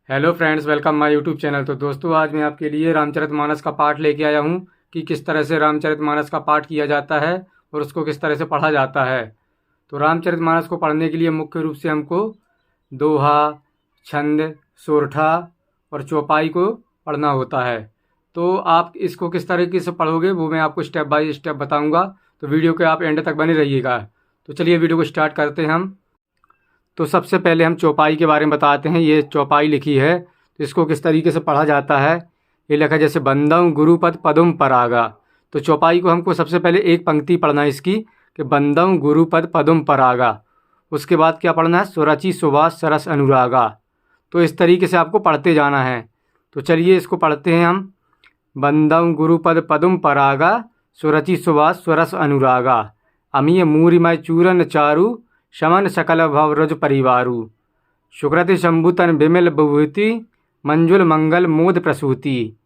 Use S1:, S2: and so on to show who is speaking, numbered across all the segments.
S1: Hello friends, welcome my YouTube channel. तो दोस्तों, आज मैं आपके लिए रामचरितमानस का पाठ लेके आया हूँ कि किस तरह से रामचरितमानस का पाठ किया जाता है और उसको किस तरह से पढ़ा जाता है। तो रामचरितमानस को पढ़ने के लिए मुख्य रूप से हमको दोहा, छंद, सोरठा और चौपाई को पढ़ना होता है। तो आप इसको किस तरीके से पढ़ोगे वो मैं आपको स्टेप बाय स्टेप बताऊँगा। तो वीडियो के आप एंड तक बने रहिएगा। तो चलिए वीडियो को स्टार्ट करते हैं हम। तो सबसे पहले हम चौपाई के बारे में बताते हैं। ये चौपाई लिखी है तो इसको किस तरीके से पढ़ा जाता है। ये लिखा है जैसे बंदम गुरुपद पदुम परागा। तो चौपाई को हमको सबसे पहले एक पंक्ति पढ़ना है इसकी कि बंदम गुरुपद पदुम परागा। उसके बाद क्या पढ़ना है, सुरचि सुभाष सरस अनुरागा। तो इस तरीके से आपको पढ़ते जाना है। तो चलिए इसको पढ़ते हैं हम। बंदम गुरुपद पदुम परागा, सुरचि सुभाष स्वरस अनुरागा। अमीय मूरिमय चूरन चारु, शमन सकल भवरज परिवारु। शुक्रति शंभुतन बिमल विभूति, मंजुल मंगल मोद प्रसूति।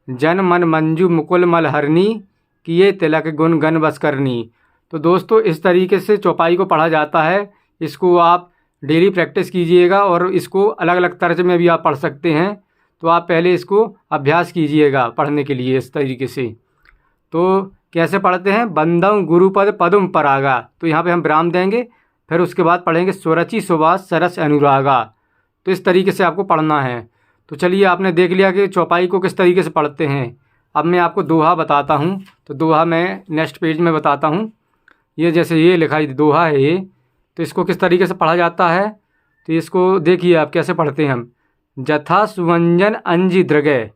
S1: जन मन मंजू मुकुल मल हरनी, किए तिलक गुण गण बस करनी। तो दोस्तों, इस तरीके से चौपाई को पढ़ा जाता है। इसको आप डेली प्रैक्टिस कीजिएगा और इसको अलग अलग तर्ज में भी आप पढ़ सकते हैं। तो आप पहले इसको अभ्यास कीजिएगा पढ़ने के लिए इस तरीके से। तो कैसे पढ़ते हैं, बंदम गुरुपद पदुम परागा। तो यहाँ पे हम विराम देंगे, फिर उसके बाद पढ़ेंगे सुरचि सुभाष सरस अनुरागा। तो इस तरीके से आपको पढ़ना है। तो चलिए, आपने देख लिया कि चौपाई को किस तरीके से पढ़ते हैं। अब मैं आपको दोहा बताता हूँ। तो दोहा मैं नेक्स्ट पेज में बताता हूँ। ये जैसे ये लिखा है दोहा है ये, तो इसको किस तरीके से पढ़ा जाता है। तो इसको देखिए आप कैसे पढ़ते हैं हम। जथा सुवंजन अंजी दृगय।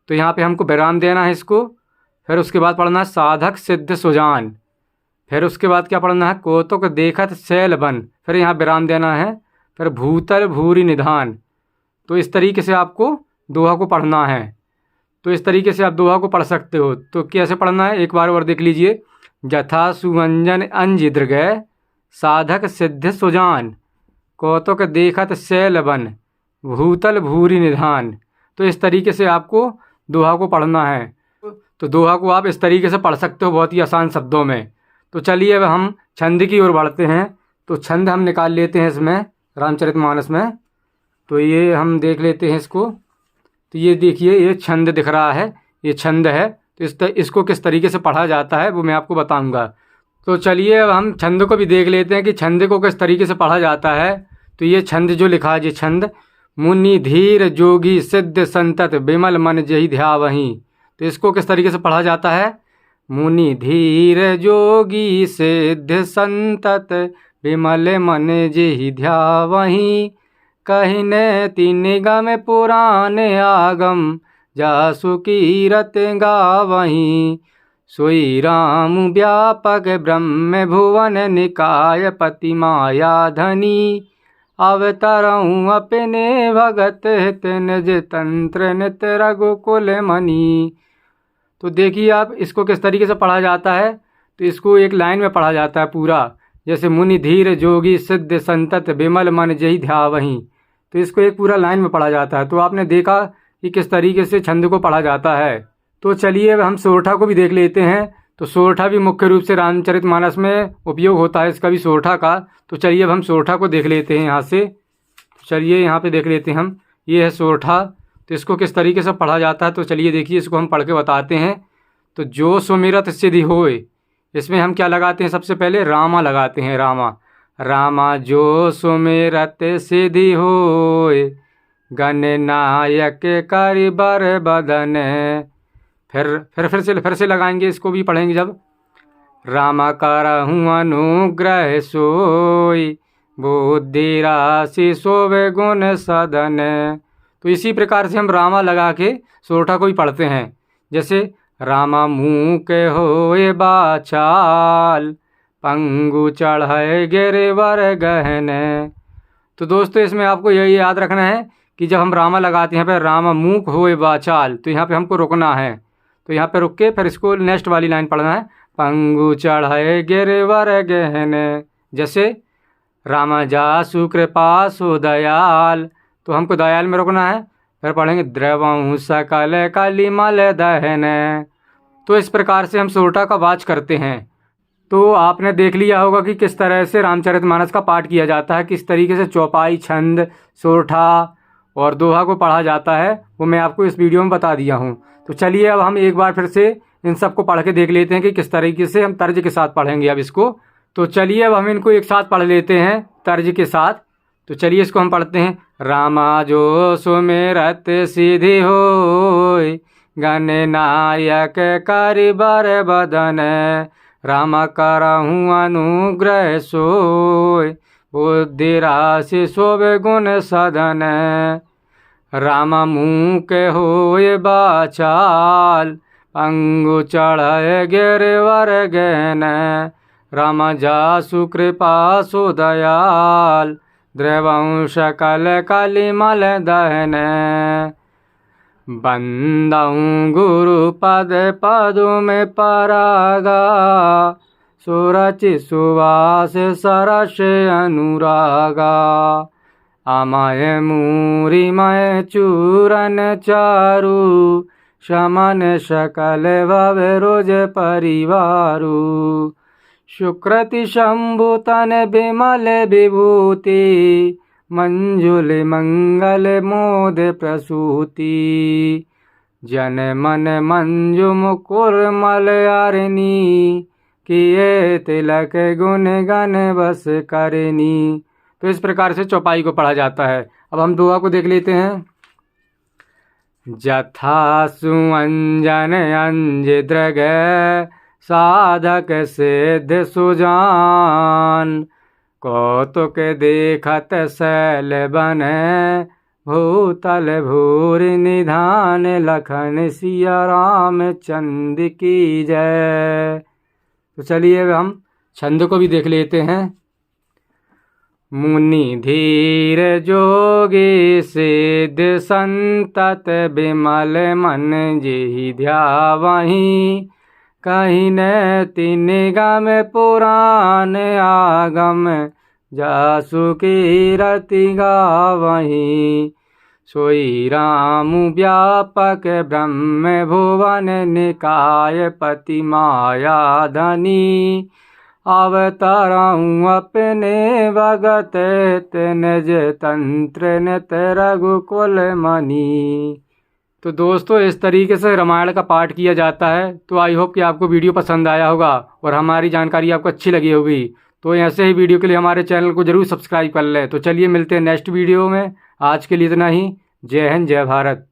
S1: तो यहाँ पे हमको विराम देना है इसको। फिर उसके बाद पढ़ना है साधक सिद्ध सुजान। फिर उसके बाद क्या पढ़ना है, कौतुक देखत शैल बन। फिर यहाँ विराम देना है। फिर भूतल भूरि निधान। तो इस तरीके से आपको दोहा को पढ़ना है। तो इस तरीके से आप दोहा को पढ़ सकते हो। तो कैसे पढ़ना है एक बार और देख लीजिए। जथा सुवंजन अंज दृगय, साधक सिद्ध सुजान। कौतुक देखत शैल बन, भूतल भूरि निधान। तो इस तरीके से आपको दोहा को पढ़ना है। तो दोहा को आप इस तरीके से पढ़ सकते हो बहुत ही आसान शब्दों में। तो चलिए अब हम छंद की ओर बढ़ते हैं। तो छंद हम निकाल लेते हैं इसमें रामचरितमानस में। तो ये हम देख लेते हैं इसको। तो ये देखिए, ये छंद दिख रहा है, ये छंद है। तो इसको किस तरीके से पढ़ा जाता है वो मैं आपको बताऊंगा। तो चलिए अब हम छंद को भी देख लेते हैं कि छंद को किस तरीके से पढ़ा जाता है। तो ये छंद जो लिखा है, ये छंद मुनि धीर जोगी सिद्ध संतत बिमल मन जहि ध्यावहीं। तो इसको किस तरीके से पढ़ा जाता है, मुनि धीर जोगी सिद्ध संतत बिमल मन जेहि ध्यावहीं। कहिने तीन निगम पुराण आगम, जासु कीरत गावहीं। सोई राम व्यापक ब्रह्म भुवन निकाय पति माया धनी। अवतरऊँ अपने भगत हित निज तंत्र नित रघुकुल मनी। तो देखिए आप इसको किस तरीके से पढ़ा जाता है। तो इसको एक लाइन में पढ़ा जाता है पूरा, जैसे मुनि धीर जोगी सिद्ध संतत बिमल मन जहि ध्यावहीं। तो इसको एक पूरा लाइन में पढ़ा जाता है। तो आपने देखा कि किस तरीके से छंद को पढ़ा जाता है। तो चलिए अब हम सोरठा को भी देख लेते हैं। तो सोरठा भी मुख्य रूप से रामचरितमानस में उपयोग होता है इसका भी, सोरठा का। तो चलिए अब हम सोरठा को देख लेते हैं यहाँ से। चलिए यहाँ पे देख लेते हैं हम। ये है सोरठा। तो इसको किस तरीके से पढ़ा जाता है। तो चलिए देखिए, इसको हम पढ़ के बताते हैं। तो जो सुमिरत सिद्धि होय, इसमें हम क्या लगाते हैं, सबसे पहले रामा लगाते हैं। रामा रामा जो सुमिरत सिद्धि होय, गणनायक करि बर बदन। फिर से लगाएंगे, इसको भी पढ़ेंगे जब। रामा करहूँ अनुग्रह सोय, बुद्धि राशि शोभे गुण सदन। तो इसी प्रकार से हम रामा लगा के सोरठा को भी पढ़ते हैं। जैसे रामा मुँह के होए बाचाल, पंगु चढ़ाए गिरवर गहन। तो दोस्तों, इसमें आपको यही याद रखना है कि जब हम रामा लगाते हैं पर रामा मुँह होए बाचाल, तो यहाँ पे हमको रुकना है। तो यहाँ पे रुक के फिर इसको नेक्स्ट वाली लाइन पढ़ना है, पंगु चढ़ाए गिरवर गहन। जैसे रामा जासु कृपा सु दयाल, तो हमको दयाल में रुकना है। फिर पढ़ेंगे द्रवहु सकल कलिमल दहन। तो इस प्रकार से हम सोरठा का वाच करते हैं। तो आपने देख लिया होगा कि किस तरह से रामचरितमानस का पाठ किया जाता है, किस तरीके से चौपाई, छंद, सोरठा और दोहा को पढ़ा जाता है वो मैं आपको इस वीडियो में बता दिया हूँ। तो चलिए अब हम एक बार फिर से इन सब को पढ़ के देख लेते हैं कि किस तरीके से हम तर्ज के साथ पढ़ेंगे अब इसको। तो चलिए अब हम इनको एक साथ पढ़ लेते हैं तर्ज के साथ। तो चलिए इसको हम पढ़ते हैं। रामा जो सुमिरत सिद्धि होय, गणनायक करिबर बदन, राम करहूँ अनुग्रह सोय, बुद्धि राशि शोभे गुण सदन, राम मुँह के होय बाचाल, अंगु चढ़य गिरवर गहन, राम जासु कृपा सु दयाल, द्रवं सकल कलिमल दहन, बंदऊँ गुरु पद पदुम परागा, सुरचि सुवास सरस अनुरागा, अमय मूरिमय चूरन चारु, शमन सकल भवरोज परिवारु, सुकृति शंभु तन विमल विभूति, मंजुल मंगल मोद प्रसूति, जन मन मंजु मुकुर मलयारिणी, किए तिलक गुण गण बस करनी। तो इस प्रकार से चौपाई को पढ़ा जाता है। अब हम दोहा को देख लेते हैं। जथा सुअंजन अंज दृग, साधक सिद्ध सुजान, कौतुक देखत शैल बन, भूतल भूरि निधान, लखन सिया राम चंद की जय। तो चलिए हम छंद को भी देख लेते हैं। मुनि धीर जोगी सिद्ध संतत, बिमल मन जेहि ध्यावहीं, कहीं न तीन गम पुराण आगम, जासु कीरति गावहीं, सोई राम व्यापक ब्रह्म भुवन, निकाय पति माया धनी, अवताराऊँ अपने भगत, निज तंत्र नित रघुकुल मनी। तो दोस्तों इस तरीके से रामायण का पाठ किया जाता है। तो आई होप कि आपको वीडियो पसंद आया होगा और हमारी जानकारी आपको अच्छी लगी होगी। तो ऐसे ही वीडियो के लिए हमारे चैनल को जरूर सब्सक्राइब कर लें। तो चलिए मिलते हैं नेक्स्ट वीडियो में। आज के लिए इतना ही। जय हिंद, जय भारत।